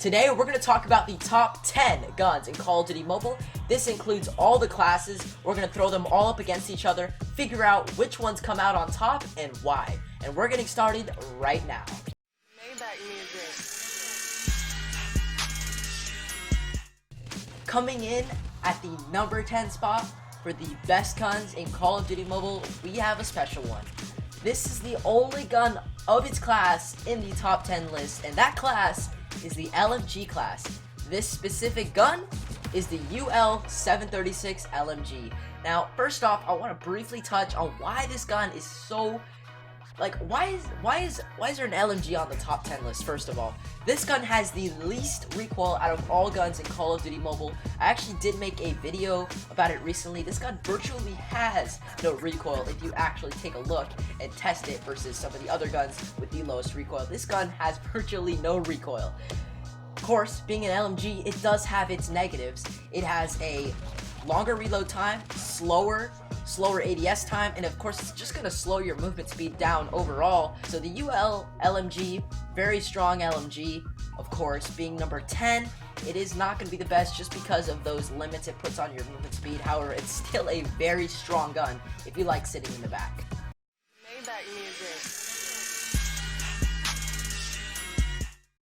Today we're going to talk about the top 10 guns in Call of Duty Mobile. This includes all the classes. We're going to throw them all up against each other, figure out which ones come out on top and why. And we're getting started right now. Coming in at the number 10 spot for the best guns in Call of Duty Mobile, we have a special one. This is the only gun of its class in the top 10 list, and that class is the LMG class. This specific gun is the UL-736 LMG. Now, first off, I want to briefly touch on why this gun is so, why is there an LMG on the top 10 list? First of all, this gun has the least recoil out of all guns in Call of Duty Mobile. I actually did make a video about it recently. This gun virtually has no recoil if you actually take a look and test it versus some of the other guns with the lowest recoil. This gun has virtually no recoil. Of course, being an LMG, it does have its negatives. It has a longer reload time, slower ADS time, and of course it's just going to slow your movement speed down overall. So the UL LMG, very strong LMG, of course, being number 10, it is not going to be the best just because of those limits it puts on your movement speed. However, it's still a very strong gun if you like sitting in the back.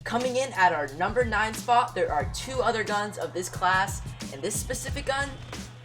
Coming in at our number 9 spot, there are two other guns of this class, and this specific gun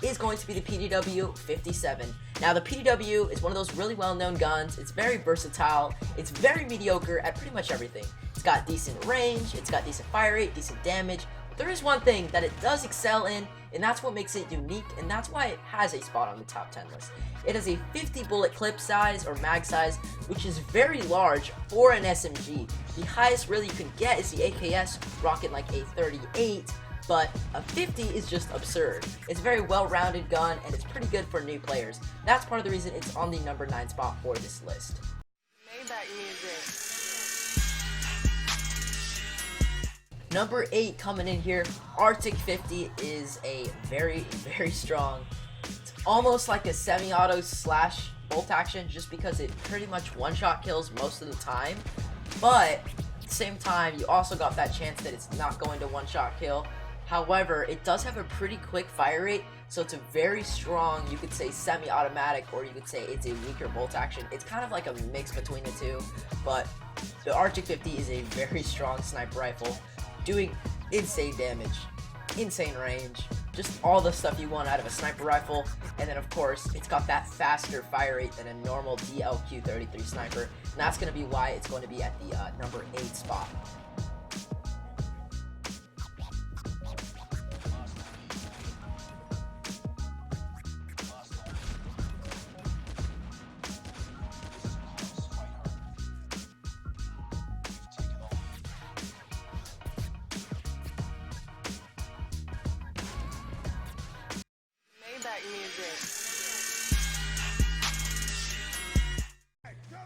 is going to be the PDW-57. Now, the PDW is one of those really well-known guns. It's very versatile. It's very mediocre at pretty much everything. It's got decent range, it's got decent fire rate, decent damage. But there is one thing that it does excel in, and that's what makes it unique, and that's why it has a spot on the top 10 list. It has a 50 bullet clip size, or mag size, which is very large for an SMG. The highest really you can get is the AKS, rocking like a 38, but a 50 is just absurd. It's a very well-rounded gun, and it's pretty good for new players. That's part of the reason it's on the number 9 spot for this list. Number 8 coming in here, Arctic 50 is a very, very strong. It's almost like a semi-auto slash bolt action just because it pretty much one-shot kills most of the time. But at the same time, you also got that chance that it's not going to one-shot kill. However, it does have a pretty quick fire rate, so it's a very strong, you could say semi-automatic, or you could say it's a weaker bolt action. It's kind of like a mix between the two, but the Arctic 50 is a very strong sniper rifle, doing insane damage, insane range, just all the stuff you want out of a sniper rifle. And then of course, it's got that faster fire rate than a normal DLQ-33 sniper, and that's going to be why it's going to be at the number 8 spot.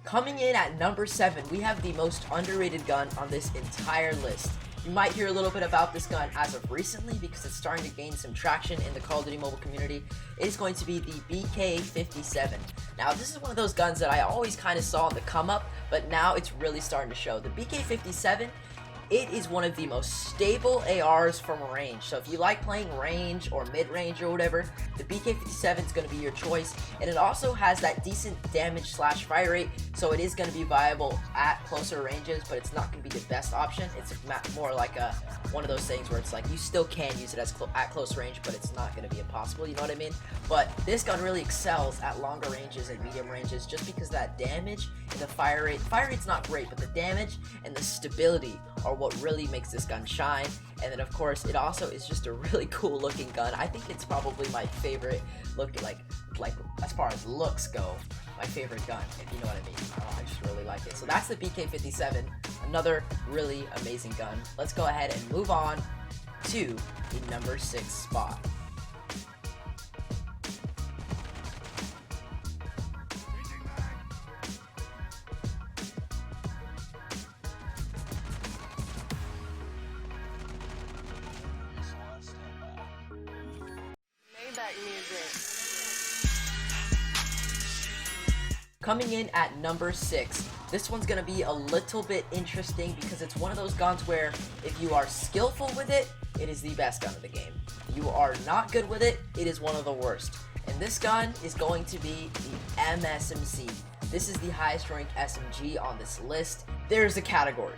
Coming in at number 7, we have the most underrated gun on this entire list. You might hear a little bit about this gun as of recently because it's starting to gain some traction in the Call of Duty Mobile community. It is going to be the BK-57. Now, this is one of those guns that I always kind of saw on the come up, but now it's really starting to show. The BK-57, it is one of the most stable ARs from range. So if you like playing range or mid-range or whatever, the BK-57 is going to be your choice. And it also has that decent damage slash fire rate, so it is going to be viable at closer ranges, but it's not going to be the best option. It's more like one of those things where it's like you still can use it as at close range, but it's not going to be impossible, you know what I mean? But this gun really excels at longer ranges and medium ranges just because that damage and the fire rate. The fire rate's not great, but the damage and the stability are what really makes this gun shine. And then of course it also is just a really cool looking gun. I think it's probably my favorite look, like as far as looks go, my favorite gun, if you know what I mean. I just really like it. So that's the BK-57, another really amazing gun. Let's go ahead and move on to the number 6 spot. Coming in at number 6, This one's gonna be a little bit interesting because it's one of those guns where if you are skillful with it, it is the best gun of the game. If you are not good with it, it is one of the worst. And this gun is going to be the MSMC. This is the highest ranked SMG on this list. There's a category,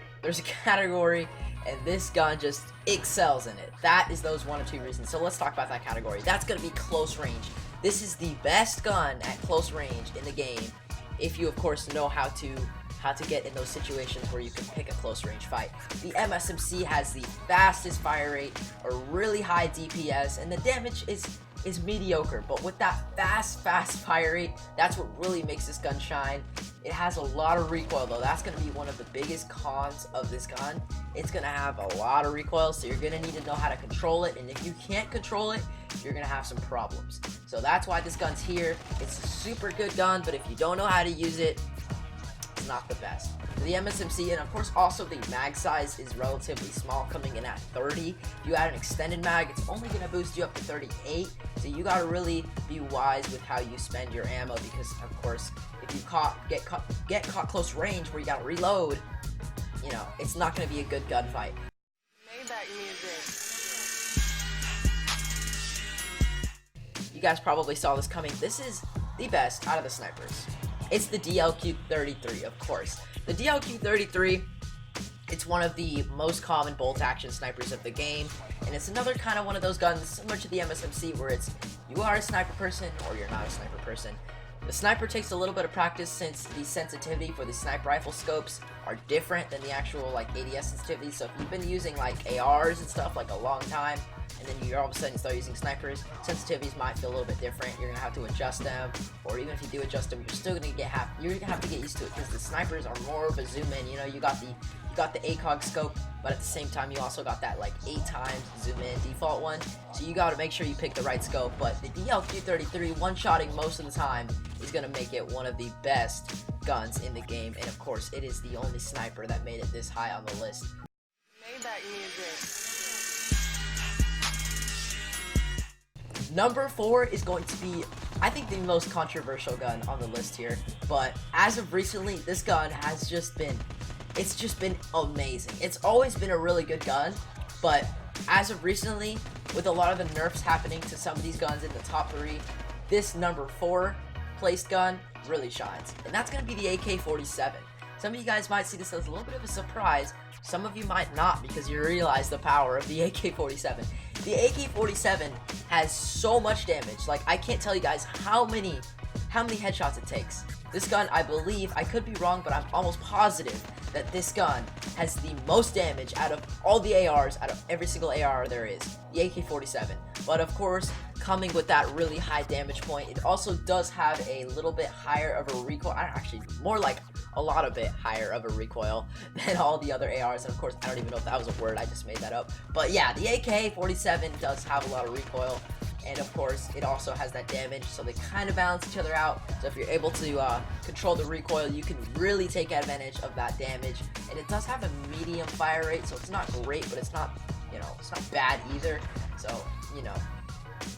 and this gun just excels in it. That is those one or two reasons. So let's talk about that category. That's gonna be close range. This is the best gun at close range in the game, if you of course know how to get in those situations where you can pick a close range fight. The MSMC has the fastest fire rate, a really high DPS, and the damage is mediocre, but with that fast fire rate, that's what really makes this gun shine. It has a lot of recoil though. That's going to be one of the biggest cons of this gun. It's going to have a lot of recoil, so you're going to need to know how to control it, and if you can't control it, you're going to have some problems. So that's why this gun's here. It's a super good gun, but if you don't know how to use it, it's not the best. The MSMC, and of course also the mag size is relatively small, coming in at 30. If you add an extended mag, it's only going to boost you up to 38, so you got to really be wise with how you spend your ammo, because of course if you get caught close range where you got to reload, you know, it's not going to be a good gunfight. You guys probably saw this coming. This is the best out of the snipers. It's the DLQ-33, of course. The DLQ-33, it's one of the most common bolt action snipers of the game, and it's another kind of one of those guns similar to the MSMC where it's you are a sniper person or you're not a sniper person. The sniper takes a little bit of practice since the sensitivity for the sniper rifle scopes are different than the actual like ADS sensitivity. So if you've been using like ARs and stuff like a long time, and then you all of a sudden start using snipers, sensitivities might feel a little bit different. You're gonna have to adjust them, or even if you do adjust them, you're still gonna have to get used to it because the snipers are more of a zoom in. You know, you got the ACOG scope, but at the same time you also got that like 8 times zoom in default one. So you got to make sure you pick the right scope. But the DLQ-33 one-shotting most of the time is gonna make it one of the best guns in the game, and of course it is the only sniper that made it this high on the list. Number 4 is going to be, I think, the most controversial gun on the list here, but as of recently, this gun has just been amazing. It's always been a really good gun, but as of recently, with a lot of the nerfs happening to some of these guns in the top 3, this number 4 placed gun really shines, and that's going to be the AK-47. Some of you guys might see this as a little bit of a surprise. Some of you might not, because you realize the power of the AK-47. The AK-47 has so much damage. Like, I can't tell you guys how many headshots it takes. This gun, I believe, I could be wrong, but I'm almost positive that this gun has the most damage out of all the ARs, out of every single AR there is, the AK-47. But of course, coming with that really high damage point, it also does have a little bit higher of a recoil, actually more like a lot of bit higher of a recoil than all the other ARs, and of course, I don't even know if that was a word, I just made that up. But yeah, the AK-47 does have a lot of recoil, and of course, it also has that damage, so they kind of balance each other out. So if you're able to control the recoil, you can really take advantage of that damage. And it does have a medium fire rate, so it's not great, but it's not, you know, it's not bad either. So, you know,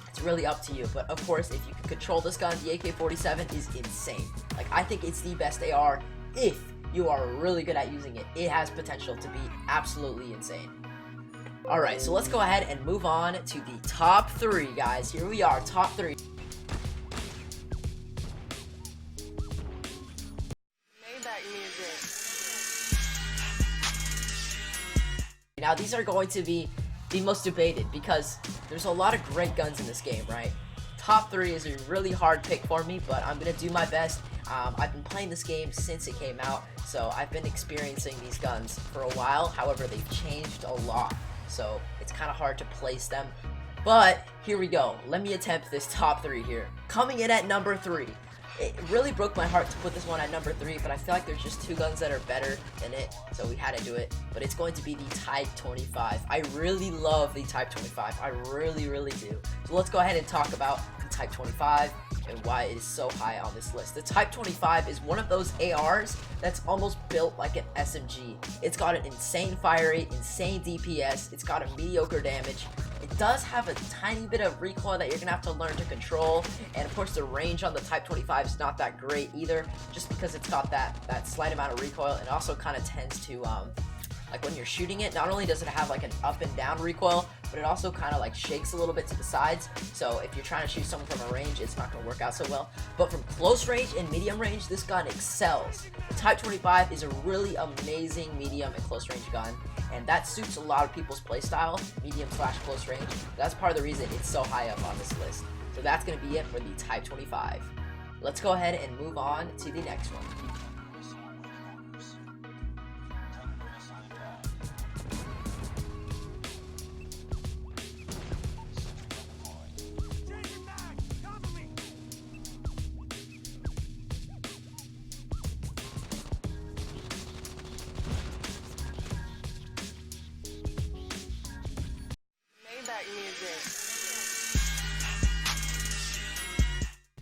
it's really up to you. But of course, if you can control this gun, the AK-47 is insane. Like, I think it's the best AR if you are really good at using it. It has potential to be absolutely insane. Alright, so let's go ahead and move on to the top 3, guys. Here we are, top 3. Now, these are going to be the most debated because there's a lot of great guns in this game, right? Top 3 is a really hard pick for me, but I'm going to do my best. I've been playing this game since it came out, so I've been experiencing these guns for a while. However, they've changed a lot, so it's kind of hard to place them. But here we go. Let me attempt this top 3 here. Coming in at number 3. It really broke my heart to put this one at number 3, but I feel like there's just 2 guns that are better than it, so we had to do it. But it's going to be the Type 25. I really love the Type 25. I really, really do. So let's go ahead and talk about the Type 25. and why it is so high on this list. The Type 25 is one of those ARs that's almost built like an SMG. It's got an insane fire rate, insane DPS, it's got a mediocre damage. It does have a tiny bit of recoil that you're gonna have to learn to control, and of course the range on the Type 25 is not that great either, just because it's got that slight amount of recoil, and also kind of tends to like when you're shooting it, not only does it have like an up and down recoil, but it also kind of like shakes a little bit to the sides. So if you're trying to shoot someone from a range, it's not going to work out so well. But from close range and medium range, this gun excels. The Type 25 is a really amazing medium and close range gun, and that suits a lot of people's playstyle, medium/close range. That's part of the reason it's so high up on this list. So that's going to be it for the Type 25. Let's go ahead and move on to the next one.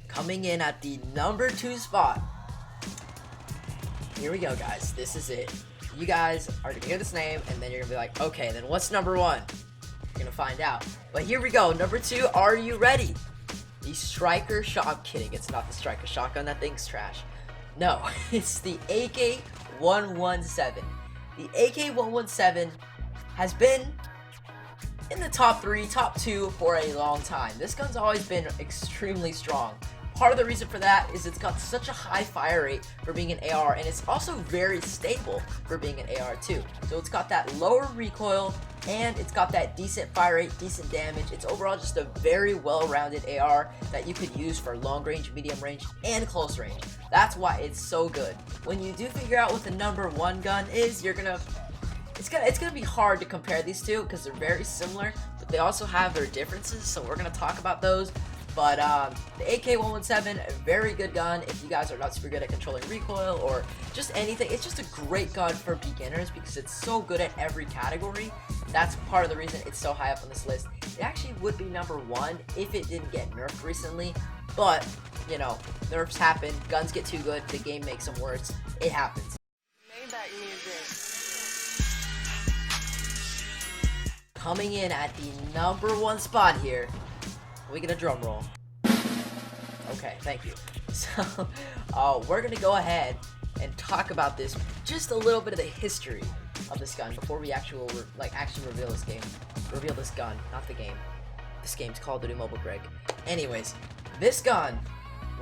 Coming in at the number 2 spot. Here we go, guys. This is it. You guys are gonna hear this name, and then you're gonna be like, okay, then what's number 1? You're gonna find out. But here we go. Number 2, are you ready? The Striker shot. I'm kidding. It's not the Striker shotgun. That thing's trash. No, it's the AK-117. The AK-117 has been in the top 3, top 2 for a long time. This gun's always been extremely strong. Part of the reason for that is it's got such a high fire rate for being an AR, and it's also very stable for being an AR too. So it's got that lower recoil, and it's got that decent fire rate, decent damage. It's overall just a very well-rounded AR that you could use for long range, medium range, and close range. That's why it's so good. When you do figure out what the number 1 gun is, it's gonna be hard to compare these two because they're very similar, but they also have their differences, so we're gonna talk about those. But the AK-117, a very good gun if you guys are not super good at controlling recoil or just anything. It's just a great gun for beginners because it's so good at every category. That's part of the reason it's so high up on this list. It actually would be number 1 if it didn't get nerfed recently, but you know, nerfs happen, guns get too good, the game makes them worse. It happens. Coming in at the number 1 spot here. We get a drum roll. Okay, thank you. So, we're gonna go ahead and talk about this, just a little bit of the history of this gun before we actually reveal this game. Reveal this gun, not the game. This game's Call of Duty Mobile, Greg. Anyways, this gun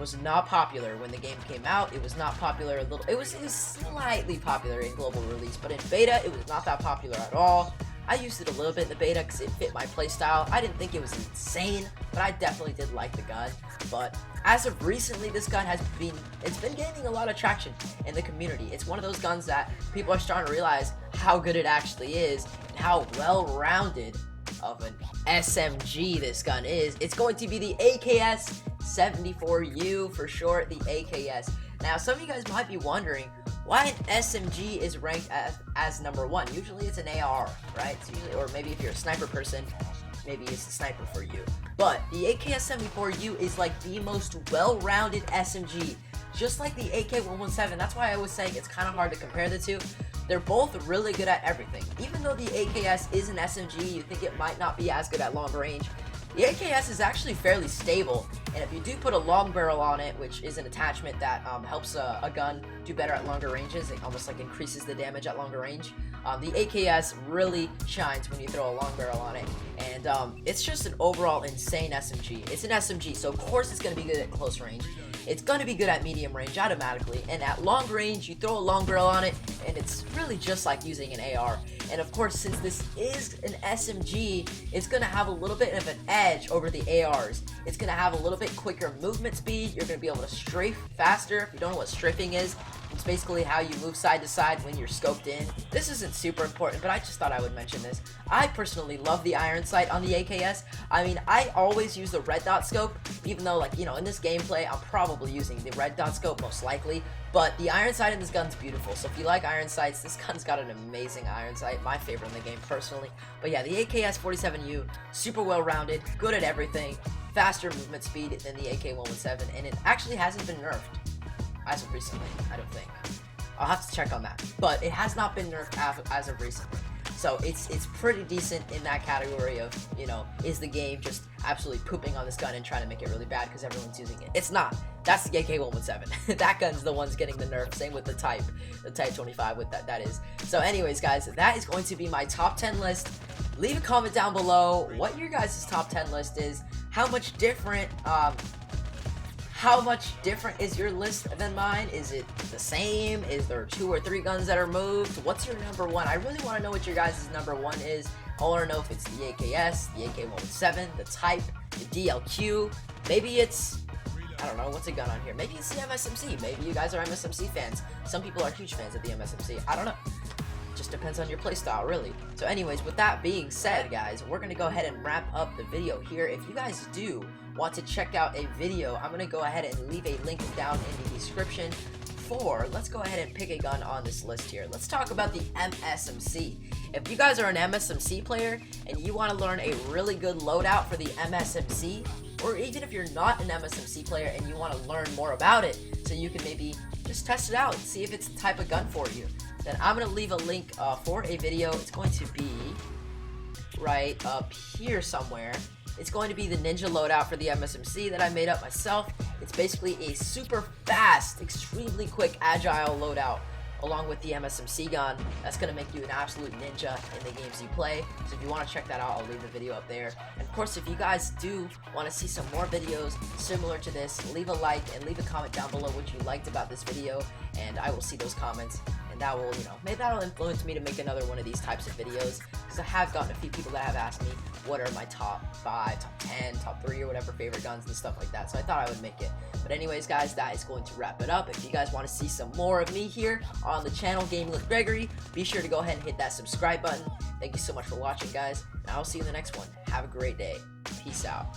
was not popular when the game came out. It was not popular it was slightly popular in global release, but in beta, it was not that popular at all. I used it a little bit in the beta because it fit my playstyle. I didn't think it was insane, but I definitely did like the gun. But as of recently, this gun it's been gaining a lot of traction in the community. It's one of those guns that people are starting to realize how good it actually is and how well-rounded of an SMG this gun is. It's going to be the AKS-74U for short, the AKS. Now, some of you guys might be wondering why an SMG is ranked as number 1. Usually it's an AR, right? It's usually, or maybe if you're a sniper person, maybe it's a sniper for you. But the AKS-74U is like the most well-rounded SMG, just like the AK-117. That's why I was saying it's kind of hard to compare the two. They're both really good at everything. Even though the AKS is an SMG, you think it might not be as good at long range. The AKS is actually fairly stable, and if you do put a long barrel on it, which is an attachment that helps a gun do better at longer ranges, it almost like increases the damage at longer range, the AKS really shines when you throw a long barrel on it, and it's just an overall insane SMG. It's an SMG, so of course it's going to be good at close range. It's going to be good at medium range automatically, and at long range, you throw a long barrel on it, and it's really just like using an AR. And of course, since this is an SMG, it's going to have a little bit of an edge over the ARs. It's going to have a little bit quicker movement speed. You're going to be able to strafe faster. If you don't know what strafing is, it's basically how you move side to side when you're scoped in. This isn't super important, but I just thought I would mention this. I personally love the iron sight on the AKS. I mean, I always use the red dot scope, even though, like, you know, in this gameplay, I'm probably using the red dot scope most likely. But the iron sight in this gun's beautiful, so if you like iron sights, this gun's got an amazing iron sight, my favorite in the game personally. But yeah, the AKS-47U, super well-rounded, good at everything. faster movement speed than the AK-117, and it actually hasn't been nerfed as of recently, I don't think. I'll have to check on that, but it has not been nerfed as of recently. So it's pretty decent in that category of, you know, is the game just absolutely pooping on this gun and trying to make it really bad because everyone's using it? It's not. That's the AK-117. That gun's the one's getting the nerf. Same with the Type 25 with that is. So anyways, guys, that is going to be my top 10 list. Leave a comment down below what your guys' top 10 list is. How much different is your list than mine? Is it the same? Is there 2 or 3 guns that are moved? What's your number 1? I really want to know what your guys' number 1 is. I want to know if it's the AKS, the AK-117, the Type, the DLQ. Maybe it's, I don't know, what's a gun on here? Maybe it's the MSMC. Maybe you guys are MSMC fans. Some people are huge fans of the MSMC. I don't know. Just depends on your playstyle, really. So anyways, with that being said, guys, we're gonna go ahead and wrap up the video here. If you guys do want to check out a video, I'm gonna go ahead and leave a link down in the description for, let's go ahead and pick a gun on this list here. Let's talk about the MSMC. If you guys are an MSMC player and you want to learn a really good loadout for the MSMC, or even if you're not an MSMC player and you want to learn more about it so you can maybe just test it out and see if it's the type of gun for you, then I'm going to leave a link for a video. It's going to be right up here somewhere. It's going to be the Ninja loadout for the MSMC that I made up myself. It's basically a super fast, extremely quick, agile loadout along with the MSMC gun. That's going to make you an absolute ninja in the games you play. So if you want to check that out, I'll leave the video up there. And of course, if you guys do want to see some more videos similar to this, leave a like and leave a comment down below what you liked about this video, and I will see those comments. And that will, you know, maybe that'll influence me to make another one of these types of videos, because I have gotten a few people that have asked me what are my top 5, top 10, top 3 or whatever favorite guns and stuff like that, so I thought I would make it. But anyways, guys, that is going to wrap it up. If you guys want to see some more of me here on the channel Gaming with Gregory, be sure to go ahead and hit that subscribe button. Thank you so much for watching, guys, and I'll see you in the next one. Have a great day. Peace out.